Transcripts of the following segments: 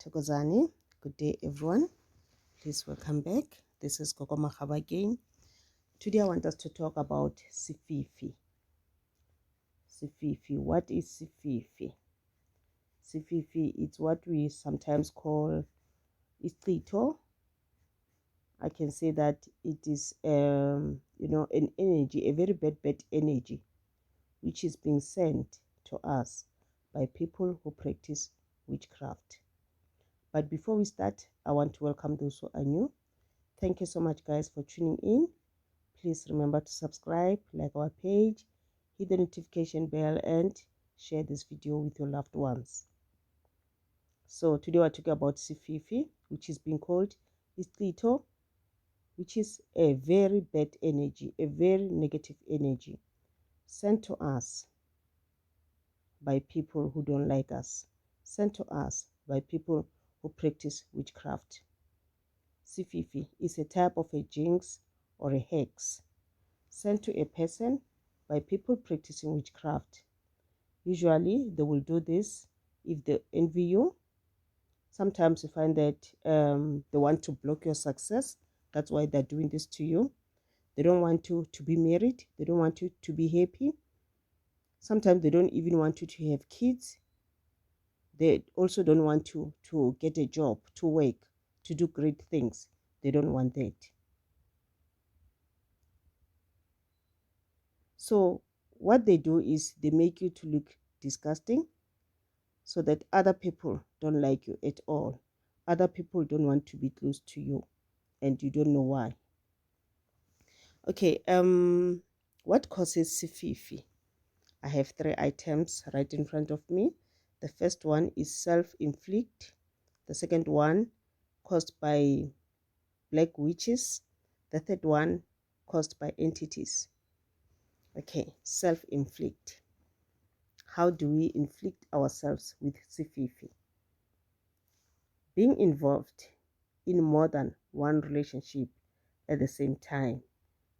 Thokozani. Good day, everyone. Please welcome back. This is Gogo Mahaba again. Today, I want us to talk about Sefifi. Sefifi. What is Sefifi? Sefifi is what we sometimes call Sichitho. I can say that it is, an energy, a very bad energy, which is being sent to us by people who practice witchcraft. But before we start, I want to welcome those who are new. Thank you so much, guys, for tuning in. Please remember to subscribe, like our page, hit the notification bell, and share this video with your loved ones. So today we're talking about Sefifi, which is being called Sichitho, which is a very bad energy, a very negative energy sent to us by people who don't like us, sent to us by people who practice witchcraft. Sefifi is a type of a jinx or a hex sent to a person by people practicing witchcraft. Usually, they will do this if they envy you. Sometimes you find that they want to block your success. That's why they're doing this to you. They don't want you to be married. They don't want you to be happy. Sometimes they don't even want you to have kids. They also don't want you to get a job, to work, to do great things. They don't want that. So what they do is they make you to look disgusting so that other people don't like you at all. Other people don't want to be close to you and you don't know why. Okay, what causes Sefifi? I have 3 items right in front of me. The first one is self-inflict. The second one caused by black witches. The third one caused by entities. Okay, self-inflict. How do we inflict ourselves with Sefifi? Being involved in more than one relationship at the same time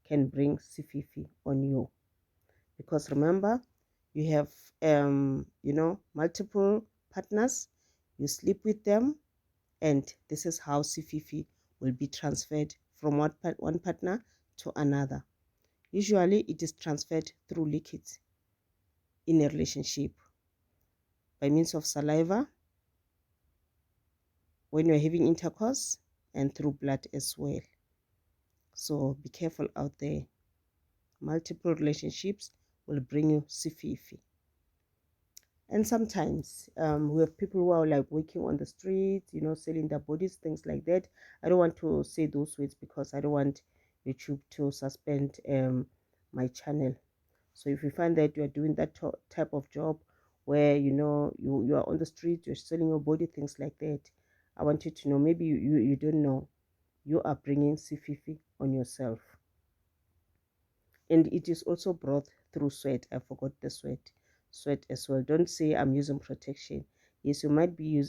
can bring Sefifi on you. Because remember, you have, multiple partners, you sleep with them, and this is how Sefifi will be transferred from one partner to another. Usually, it is transferred through liquids in a relationship by means of saliva, when you're having intercourse, and through blood as well. So be careful out there. Multiple relationships will bring you Sefifi. And sometimes we have people who are like working on the streets, selling their bodies, things like that. I don't want to say those words because I don't want YouTube to suspend my channel. So if you find that you are doing that type of job where you are on the street, you're selling your body, things like that, I want you to know, maybe you don't know, you are bringing Sefifi on yourself. And it is also brought through sweat. I forgot the sweat as well. Don't say I'm using protection. Yes, you might be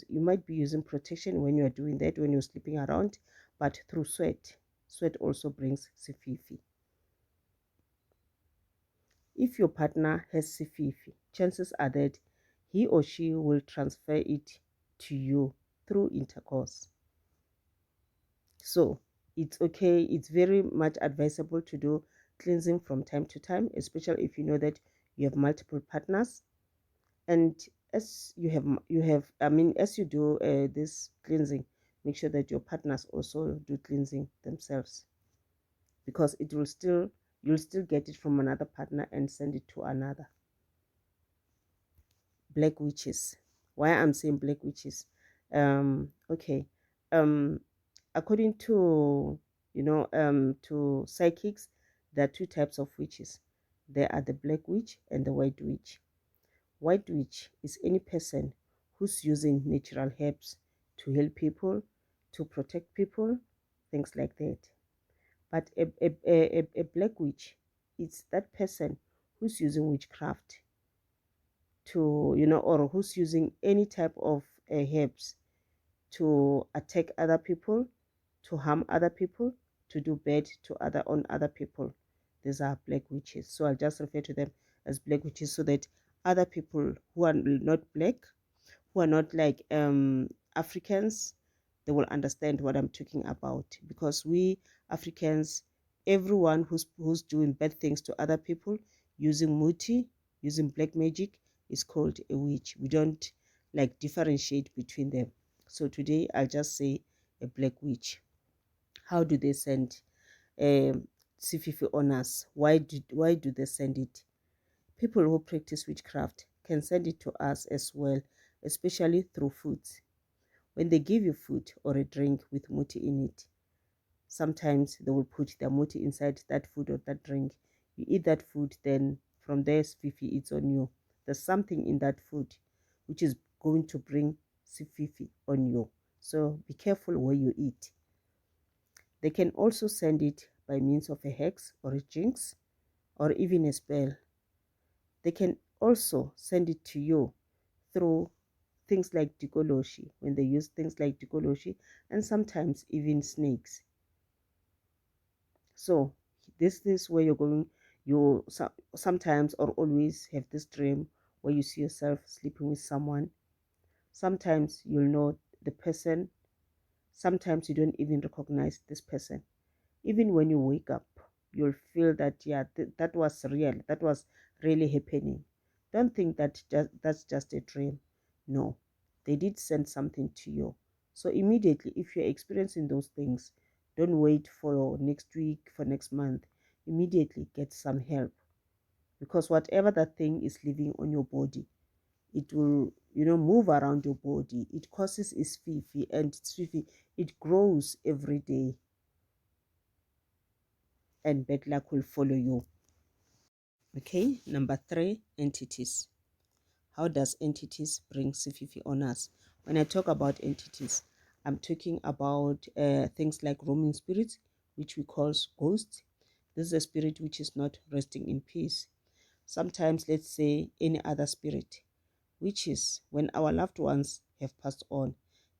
using protection when you are doing that, when you're sleeping around, but through sweat also brings Sefifi. If your partner has Sefifi, chances are that he or she will transfer it to you through intercourse. So it's okay, it's very much advisable to do cleansing from time to time, especially if you know that you have multiple partners. And as you do this cleansing, make sure that your partners also do cleansing themselves, because you'll still get it from another partner and send it to another. Black witches. Why I'm saying black witches? Okay. According to to psychics, there are 2 types of witches. There are the black witch and the white witch. White witch is any person who's using natural herbs to heal people, to protect people, things like that. But a black witch is that person who's using witchcraft to, or who's using any type of herbs to attack other people, to harm other people, to do bad to other people. These are black witches. So I'll just refer to them as black witches so that other people who are not black, who are not like Africans, they will understand what I'm talking about, because we Africans, everyone who's doing bad things to other people using muti, using black magic, is called a witch. We don't like differentiate between them. So today I'll just say a black witch. How do they send Sififi on us? Why do they send it? People who practice witchcraft can send it to us as well, especially through foods. When they give you food or a drink with muti in it, sometimes they will put their muti inside that food or that drink. You eat that food, then from there Sififi it's on you. There's something in that food which is going to bring Sififi on you. So be careful where you eat. They can also send it by means of a hex or a jinx or even a spell. They can also send it to you through things like dikoloshi, when they use things like dikoloshi, and sometimes even snakes. So this is where you're going. You sometimes or always have this dream where you see yourself sleeping with someone. Sometimes you'll know the person. Sometimes you don't even recognize this person. Even when you wake up, you'll feel that, yeah, that was real. That was really happening. Don't think that that's just a dream. No, they did send something to you. So immediately, if you're experiencing those things, don't wait for next week, for next month. Immediately get some help, because whatever that thing is living on your body, it will, move around your body. It causes its fifi, and its fifi, it grows every day, and bad luck will follow you. Okay, number 3, entities. How does entities bring Sififi on us? When I talk about entities, I'm talking about things like roaming spirits, which we call ghosts. This is a spirit which is not resting in peace. Sometimes, let's say, any other spirit, which is when our loved ones have passed on.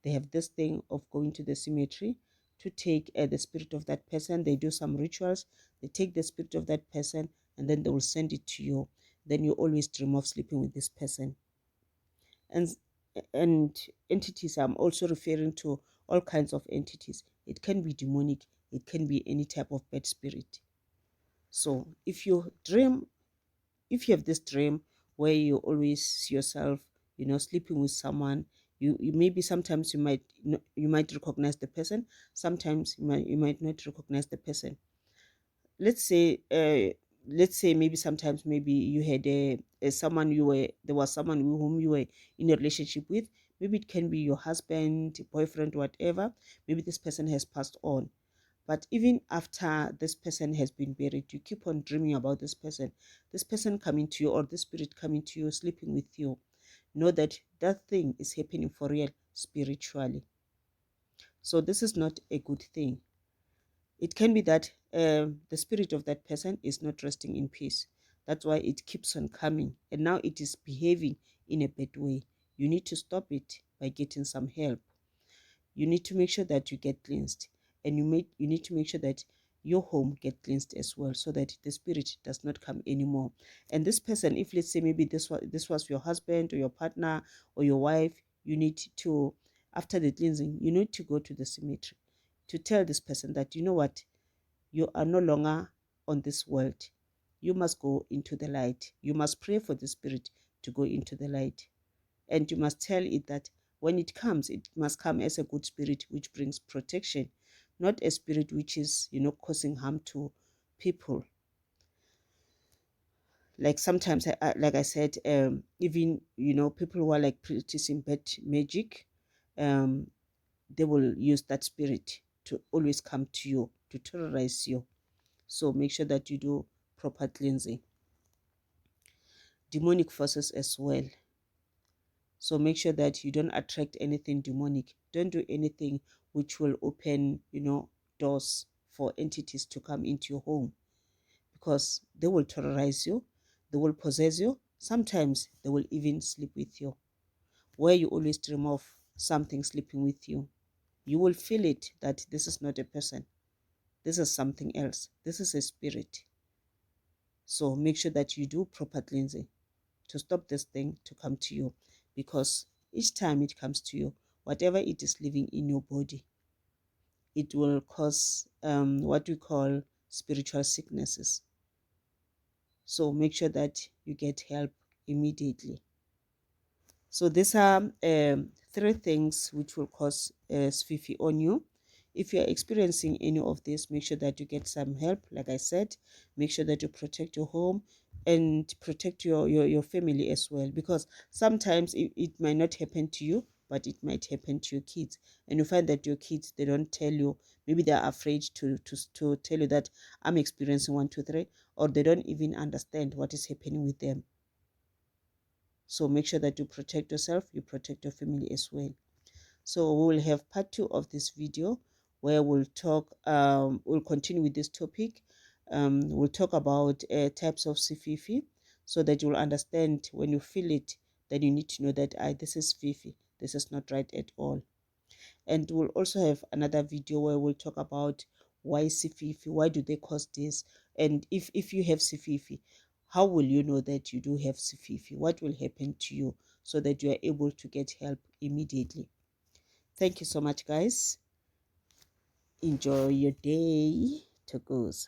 They have this thing of going to the cemetery to take the spirit of that person. They do some rituals. They take the spirit of that person, and then they will send it to you. Then you always dream of sleeping with this person. And entities, I'm also referring to all kinds of entities. It can be demonic. It can be any type of bad spirit. So if you have this dream where you always see yourself, sleeping with someone, you maybe sometimes you might recognize the person, sometimes you might not recognize the person. Let's say maybe sometimes maybe you had someone there was someone whom you were in a relationship with. Maybe it can be your husband, boyfriend, whatever. Maybe this person has passed on, but even after this person has been buried, you keep on dreaming about this person coming to you, or this spirit coming to you, sleeping with you. Know that that thing is happening for real spiritually. So this is not a good thing. It can be that the spirit of that person is not resting in peace. That's why it keeps on coming, and now it is behaving in a bad way. You need to stop it by getting some help. You need to make sure that you get cleansed, and you need to make sure that your home get cleansed as well, so that the spirit does not come anymore. And this person, if let's say maybe this was your husband or your partner or your wife, you need to, after the cleansing, you need to go to the cemetery to tell this person that, you know what, you are no longer on this world. You must go into the light. You must pray for the spirit to go into the light. And you must tell it that when it comes, it must come as a good spirit which brings protection, not a spirit which is, causing harm to people. Like sometimes, like I said, even, people who are like practicing bad magic, um, they will use that spirit to always come to you, to terrorize you. So make sure that you do proper cleansing. Demonic forces as well. So make sure that you don't attract anything demonic. Don't do anything which will open, doors for entities to come into your home, because they will terrorize you, they will possess you. Sometimes they will even sleep with you, where you always dream of something sleeping with you. You will feel it that this is not a person. This is something else. This is a spirit. So make sure that you do proper cleansing to stop this thing to come to you, because each time it comes to you, whatever it is living in your body, it will cause what we call spiritual sicknesses. So make sure that you get help immediately. So these are 3 things which will cause Sefifi on you. If you are experiencing any of this, make sure that you get some help. Like I said, make sure that you protect your home and protect your family as well, because sometimes it might not happen to you, but it might happen to your kids, and you find that your kids, they don't tell you. Maybe they're afraid to tell you that I'm experiencing 1, 2, 3, or they don't even understand what is happening with them. So make sure that you protect yourself, you protect your family as well. So we will have part 2 of this video, where we'll continue with this topic. We'll talk about types of Sefifi, so that you'll understand when you feel it, that you need to know that this is Sefifi, this is not right at all. And we'll also have another video where we'll talk about why Sefifi, why do they cause this, and if you have Sefifi, how will you know that you do have Sefifi? What will happen to you so that you are able to get help immediately? Thank you so much, guys. Enjoy your day. Togoza.